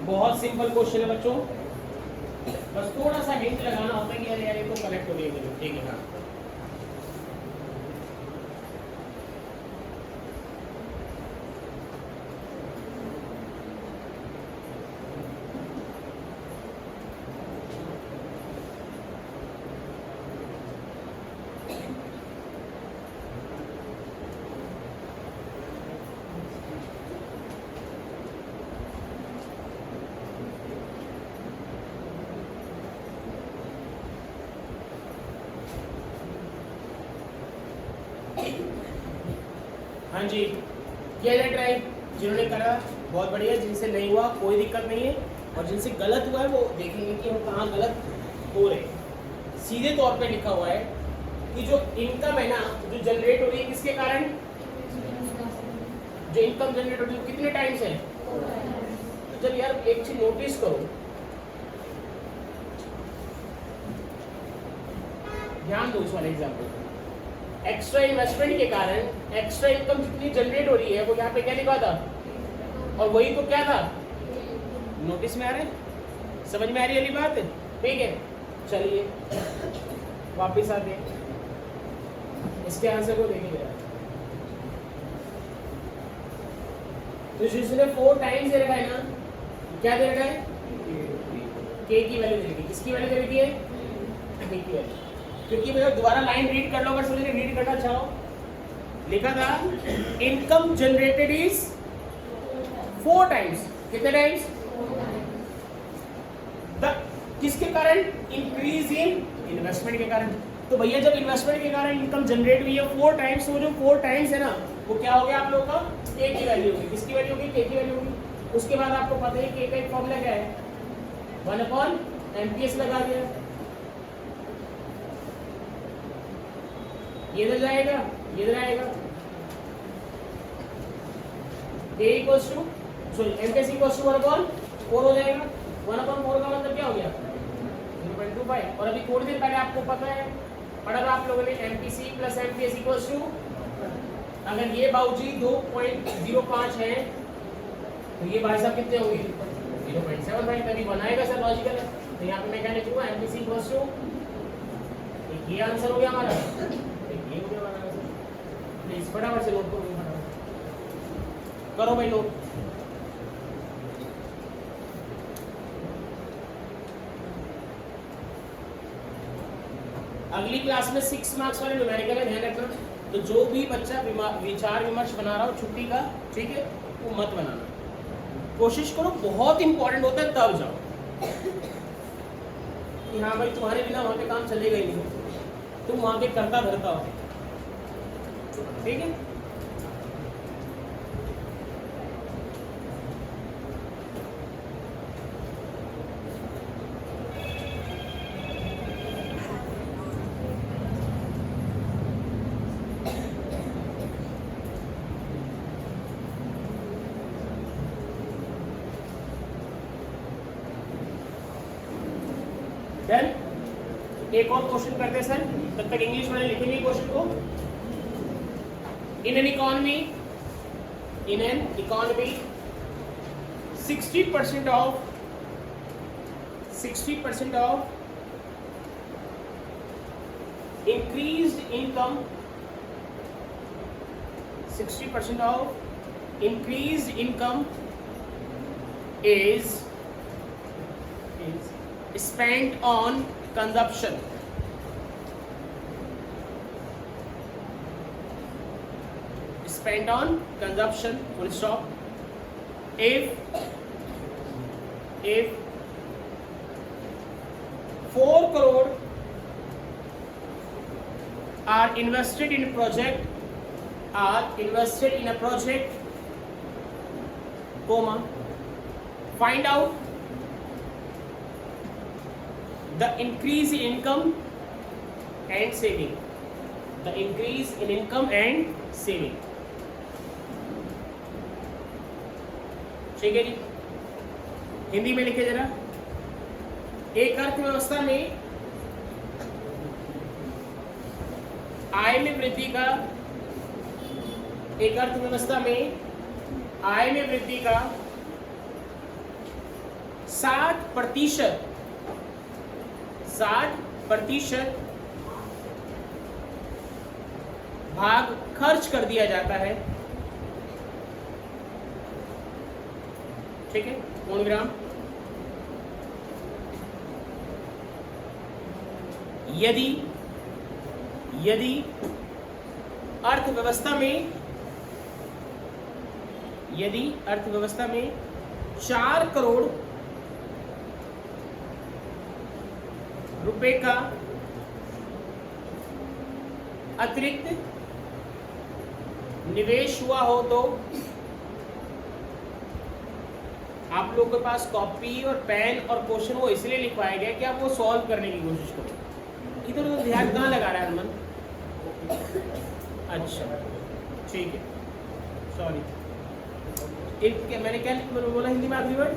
बहुत सिंपल क्वेश्चन है बच्चों, बस थोड़ा सा हिंट लगाना होता है कि यार ये तो करेक्ट हो गया। ठीक है हाँ, हाँ जी किया जाए ट्राई। जिन्होंने करा बहुत बढ़िया, जिनसे नहीं हुआ कोई दिक्कत नहीं है, और जिनसे गलत हुआ है वो देखेंगे कि हम कहाँ गलत हो रहे हैं। सीधे तौर पे लिखा हुआ है कि जो इनकम है ना, जो जनरेट हो रही है किसके कारण, जो इनकम जनरेट हो रही है कितने टाइम्स है। तो जब यार एक चीज नोटिस करो, ध्यान दो इस वाले एग्जाम्पल, एक्स्ट्रा इन्वेस्टमेंट के कारण एक्स्ट्रा इनकम जितनी जनरेट हो रही है वो यहाँ पे क्या लिखा था, और वही तो क्या था, नोटिस में आ रहा है, समझ में आ रही वाली बात है। ठीक है चलिए वापिस आते हैं, इसके आंसर को देखेंगे। तो जिसने 4 टाइम्स दे रखा है ना, क्या दे रखा है, के की वैल्यू दे रखी है। किसकी वैल्यू दे रखी है, के की वैल्यू। क्योंकि मैं दोबारा लाइन रीड कर लो, अगर समझे रीड करना चाहो, लिखा था इनकम जनरेटेड इज 4 टाइम्स। कितने टाइम्स, किसके कारण, इंक्रीज इन इन्वेस्टमेंट के कारण। तो भैया जब इन्वेस्टमेंट के कारण इनकम जनरेट हुई है 4 टाइम्स, वो जो 4 टाइम्स है ना वो क्या हो गया आप लोगों का, के की वैल्यू होगी। किसकी वैल्यू होगी, के की वैल्यू होगी। उसके बाद आपको पता है के का एक फॉर्मूला क्या है, 1/MPS लगा दिया, ये इधर जाएगा ये इधर आएगा, K equals to sorry MPS equals to 1/4 हो जाएगा। 1/4 का मतलब क्या हो गया, 0.25। और अभी थोड़ी देर पहले आपको पता है, पढ़ा था आप लोगों ने, MPC plus MPS equals to, अगर ये बाबूजी 2.05 है तो ये भाई साहब कितने होंगे, 0.75। तभी बनाएगा सर लॉजिकल है। तो यहाँ पे मैं क्या लिखूंगा, MPC इक्वल्स टू, ये आंसर हो गया हमारा, ये हो गया हमारा आंसर। प्लीज फटाफट से नोट करो भाई नोट। अगली क्लास में 6 मार्क्स वाले न्यूमेरिकल है, ध्यान रखना। तो जो भी बच्चा विचार विमर्श बना रहा हो छुट्टी का, ठीक है, वो मत बनाना, कोशिश करो, बहुत इंपॉर्टेंट होता है तब जाओ कि हाँ भाई तुम्हारे बिना वहाँ पे काम चलेगा ही नहीं, तुम वहाँ पे करता धरता हो, ठीक है। Then, एक और क्वेश्चन करते हैं सर, तब तक इंग्लिश में लिखेंगे क्वेश्चन को। In an economy 60% of increased income, 60% of increased income is spent on consumption. Spent on consumption, full stop. If 4 crore are invested in a project, comma, find out the increase in income and saving. The increase in income and saving. ठीक है जी, हिंदी में लिखे जरा। एक अर्थव्यवस्था में आय में वृद्धि का, एक अर्थव्यवस्था में आय में वृद्धि का 60% भाग खर्च कर दिया जाता है, ठीक है, मोनोग्राम। यदि अर्थव्यवस्था में 4 करोड़ रुपए का अतिरिक्त निवेश हुआ हो, तो आप लोगों के पास कॉपी और पेन और क्वेश्चन वो इसलिए लिखवाया गया कि आप वो सॉल्व करने की कोशिश करो। इधर उधर ध्यान कहाँ लगा रहा है हरमन? अच्छा ठीक है, सॉरी। मैंने क्या बोला हिंदी में आखिरी वर्ड?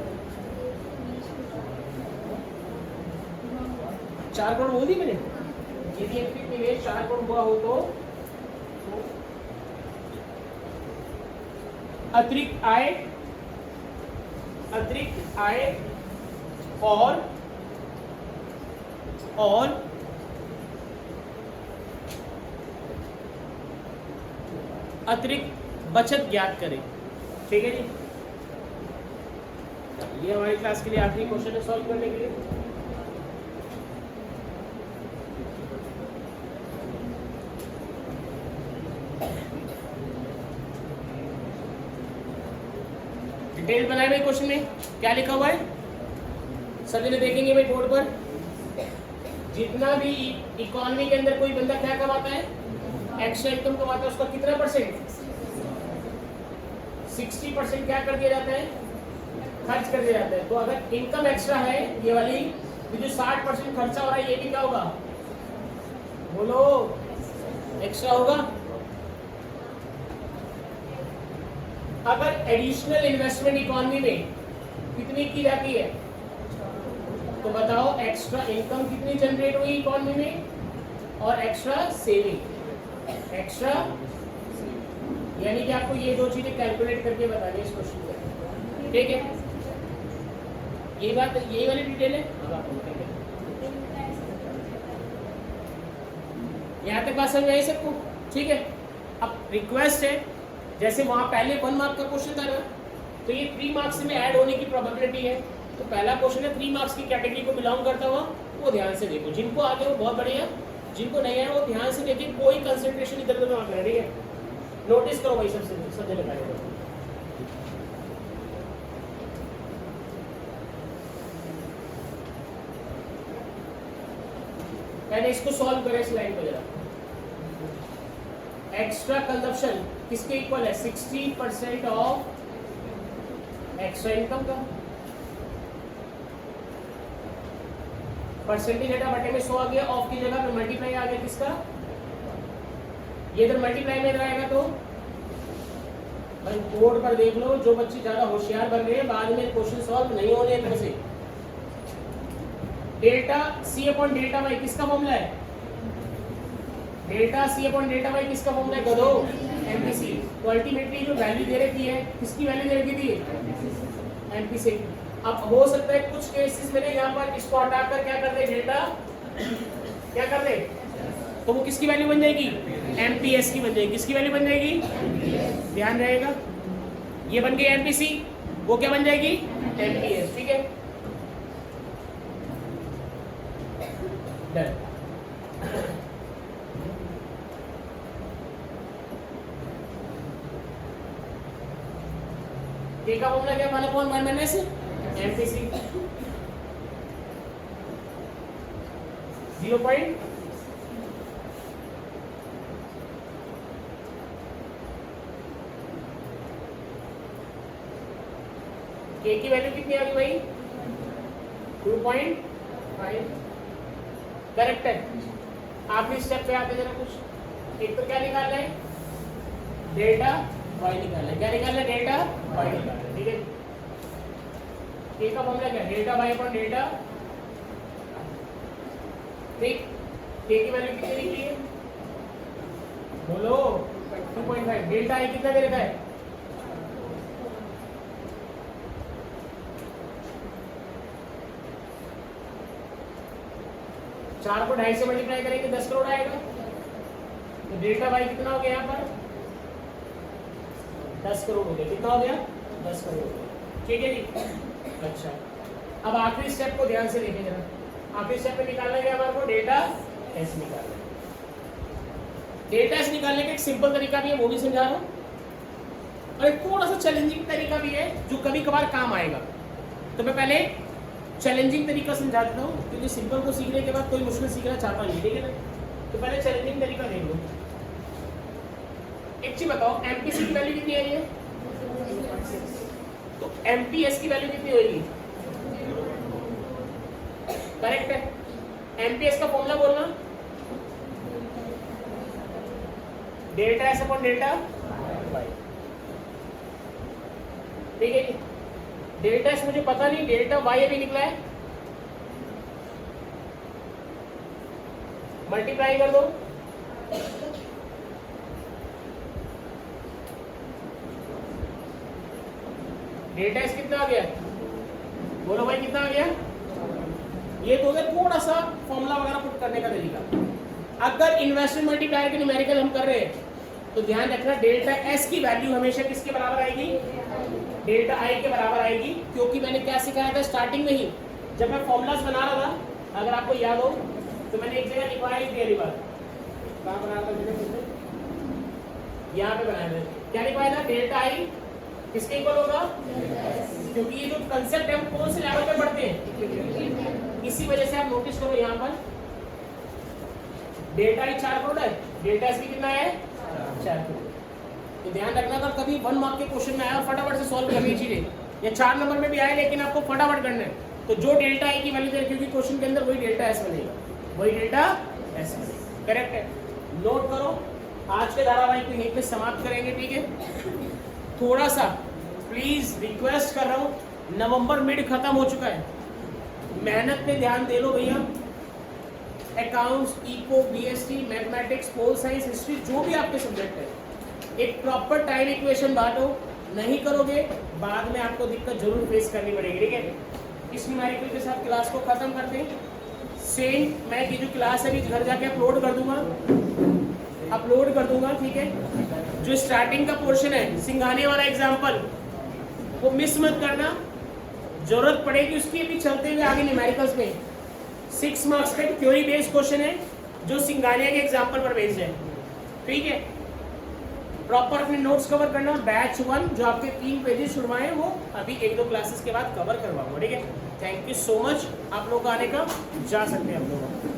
4 करोड़ बोल दी मैंने। यदि अतिरिक्त निवेश 4 करोड़ हुआ हो तो अतिरिक्त आय और अतिरिक्त बचत ज्ञात करें, ठीक है जी। ये हमारी क्लास के लिए आखिरी क्वेश्चन है सॉल्व करने के लिए। डिटेल बनाए हुए क्वेश्चन में क्या लिखा हुआ है सभी ने देखेंगे भाई बोर्ड पर। जितना भी इकोनॉमी के अंदर कोई बंदा क्या कमाता है, एक्स्ट्रा इनकम कमाता है, उसका कितना परसेंट? 60% क्या कर दिया जाता है? खर्च कर दिया जाता है। तो अगर इनकम एक्स्ट्रा है ये वाली, तो जो 60% खर्चा हो रहा है ये भी क्या होगा? बोलो, एक्स्ट्रा होगा। अगर एडिशनल इन्वेस्टमेंट इकोनॉमी में कितनी की जाती है, तो बताओ एक्स्ट्रा इनकम कितनी जनरेट हुई इकोनॉमी में और एक्स्ट्रा सेविंग, एक्स्ट्रा, यानी कि आपको ये दो चीजें कैलकुलेट करके बतानी है इस क्वेश्चन में, ठीक है। ये बात, यही वाली डिटेल है। यहाँ तक बात समझ आई सबको, ठीक है। अब रिक्वेस्ट है, जैसे वहां पहले 1 मार्क का क्वेश्चन था ना, तो ये 3 मार्क्स में ऐड होने की प्रोबेबिलिटी है। तो पहला क्वेश्चन है 3 मार्क्स की कैटेगरी को बिलोंग करता हुआ, वो ध्यान से देखो। जिनको आगे वो बहुत बढ़िया, जिनको नहीं है वो ध्यान से देखिए, कोई कंसंट्रेशन इधर उधर ना करें, ठीक है? नोटिस करो भाई सबसे सबसे पहले। पहले इसको सॉल्व करें इस लाइन को जरा। एक्स्ट्रा कंजप्शन किसके इक्वल है? 60% ऑफ एक्स्ट्रा इनकम का। परसेंटेज डेटा बटे में 100 आ गया, ऑफ की जगह पे मल्टीप्लाई आ गया किसका? ये इधर मल्टीप्लाई में रहेगा तो भाई बोर्ड पर देख लो, जो बच्चे ज्यादा होशियार बन रहे हैं बाद में क्वेश्चन सॉल्व नहीं होने इधर से। Delta C upon delta Y किसका फॉर्मूला है? Delta C upon delta Y किसका फॉर्मूला है गधो? एमपीसी। तो अल्टीमेटली जो वैल्यू दे रखी है किसकी वैल्यू दे रखी थी? एमपीसी। अब हो सकता है कुछ केसेस में यहाँ पर इसको हटाकर क्या कर दे, डेल्टा क्या कर दे, तो वो किसकी वैल्यू बन जाएगी? एमपीएस की बन जाएगी। किसकी वैल्यू बन जाएगी? ध्यान रहेगा, ये बन गई एमपीसी, वो क्या बन जाएगी? एमपीएस। ठीक है, डन। के का फॉर्मूला क्या? 1/1 माइनस एमपीसी 0. के की वैल्यू कितनी आ गई भाई? 2.5। करेक्ट है। आखिरी स्टेप पे आते जरा कुछ। एक तो क्या निकालना है? डेल्टा वाई निकालना है। क्या निकालना है? डेल्टा वाई निकालना है। ठीक है, के का फॉर्मूला क्या है? Delta Y upon delta. ठीक, के की वैल्यू कितनी निकली है? बोलो 2.5। डेल्टा आई कितना दे रखा है? चार को 2.5 से मल्टीप्लाई करेंगे 10 करोड़ आएगा। तो डेल्टा वाई कितना हो गया यहाँ पर? 10 करोड़ हो गया। कितना हो गया? 10 करोड़ हो गया। ठीक है जी। अच्छा, अब आखिरी स्टेप को ध्यान से देखें जरा। आखिरी स्टेप पे निकालना है हमारे को डेल्टा एस निकालना है। डेल्टा एस निकालने का एक सिंपल तरीका भी है, वो भी समझा रहा हूँ, और एक थोड़ा सा चैलेंजिंग तरीका भी है जो कभी कभार काम आएगा। तो मैं पहले चैलेंजिंग तरीका समझा देता हूँ, क्योंकि सिंपल को सीखने के बाद कोई मुश्किल सीखना चाहता नहीं, ठीक है ना? तो पहले चैलेंजिंग तरीका देख लो। एक चीज बताओ, एमपीसी की वैल्यू कितनी आई है? तो एमपीएस की वैल्यू कितनी होगी? करेक्ट है। एमपीएस का फॉर्मूला बोलना, delta S upon delta Y. ठीक है, डेल्टा एस मुझे पता नहीं, डेल्टा वाई अभी निकला है, मल्टीप्लाई कर दो। डेल्टा एस कितना आ गया? बोलो भाई कितना आ गया? ये तो है थोड़ा सा फॉर्मूला वगैरह पुट करने का तरीका। अगर इन्वेस्टमेंट मल्टीप्लायर के न्यूमेरिकल हम कर रहे हैं तो ध्यान रखना डेल्टा एस की वैल्यू हमेशा किसके बराबर आएगी? डेल्टा आई के बराबर आएगी, क्योंकि मैंने क्या सिखाया था स्टार्टिंग में ही जब मैं फॉर्मूलाज बना रहा था, अगर आपको याद हो तो मैंने एक जगह लिखवाया ही पहली बार। कहाँ बनाया था मैंने? यहाँ पे बनाया था। क्या लिखवाया था? डेल्टा आई किसके इक्वल होगा? क्योंकि ये जो कंसेप्ट है हम कौन से लेवल पे पढ़ते हैं, इसी वजह से आप नोटिस करो यहाँ पर डेल्टा आई 4 करोड़ है, डेल्टा एस भी कितना है? 4 करोड़। तो ध्यान रखना, अगर कभी 1 मार्क के क्वेश्चन में आया और फटाफट से सॉल्व करनी चीजें, या 4 नंबर में भी आए लेकिन आपको फटाफट करना है, तो जो डेल्टा आई की वैल्यू दे, क्योंकि क्वेश्चन के अंदर वही डेल्टा एस बनेगा, वही डेल्टा एस बनेगा। करेक्ट है, नोट करो। आज के धारावाहिक को यहीं पे समाप्त करेंगे, ठीक है? थोड़ा सा प्लीज रिक्वेस्ट कर रहा हूँ, नवंबर मिड खत्म हो चुका है, मेहनत पे ध्यान दे लो भैया। Accounts, eco, BST, mathematics, pol science, history, जो भी आपके सब्जेक्ट है, एक प्रॉपर टाइम इक्वेशन बांटो। नहीं करोगे बाद में आपको दिक्कत जरूर फेस करनी पड़ेगी, ठीक है? इस न्यूमेरिकल के साथ क्लास को खत्म करते हैं। सेम मैं ये जो क्लास है अभी घर जाके अपलोड कर दूंगा, ठीक है? जो स्टार्टिंग का पोर्शन है सिंघाने वाला एग्जाम्पल, वो मिस मत करना, जरूरत पड़ेगी उसकी। अभी चलते हुए आगे न्यूमेरिकल्स में 6 मार्क्स का थ्योरी बेस्ड क्वेश्चन है, जो सिंगानिया के एग्जाम्पल पर बेस्ड है, ठीक है। प्रॉपर अपने नोट्स कवर करना। बैच 1 जो आपके 3 पेजेस छुड़वाए वो अभी 1-2 क्लासेस के बाद कवर करवाऊंगा, ठीक है। थैंक यू सो मच, आप लोग आने का जा सकते हैं आप लोग।